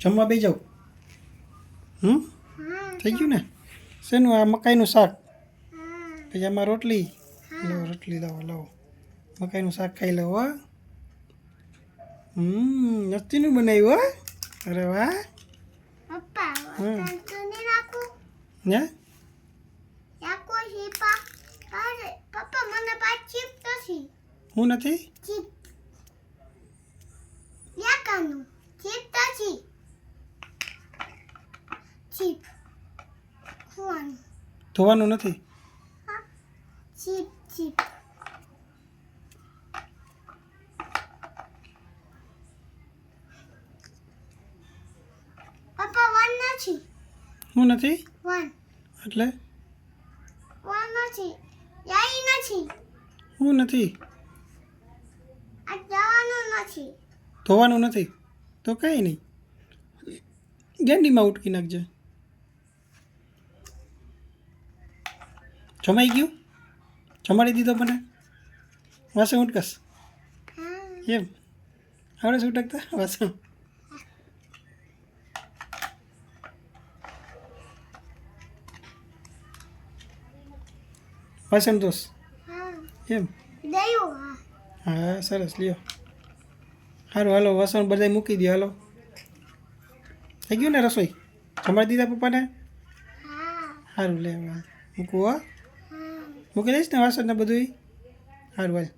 જમવા બેસી જાઉં. થઈ ગયું ને? શેનું આ મકાઈનું શાક, પછી આમાં રોટલી. લો રોટલી લાવો. મકાઈનું શાક ખાઈ લો. હો નસ્તીનું બનાવ્યું. હો અરે વાહ. ને હું નથી. ધોવાનું નથી. હું નથી એટલે હું નથી. ધોવાનું નથી તો કંઈ નહીં. ગેંડીમાં ઉટકી નાખજે. જમાઈ ગયું? જમાડી દીધો મને? વાસણ ઉટકસ એમ આવડે છે ઉટકતા વાસણ? વાસણ દોસ એમ? હા સરસ લ્યો. સારું હાલો વાસણ બધા મૂકી દો. હાલો થઈ ગયું ને રસોઈ? જમાડી દીધા પપ્પાને? સારું લે મૂકવું. હો મૂકી દઈશ ને વાસણ ને બધું? સારું હાલ.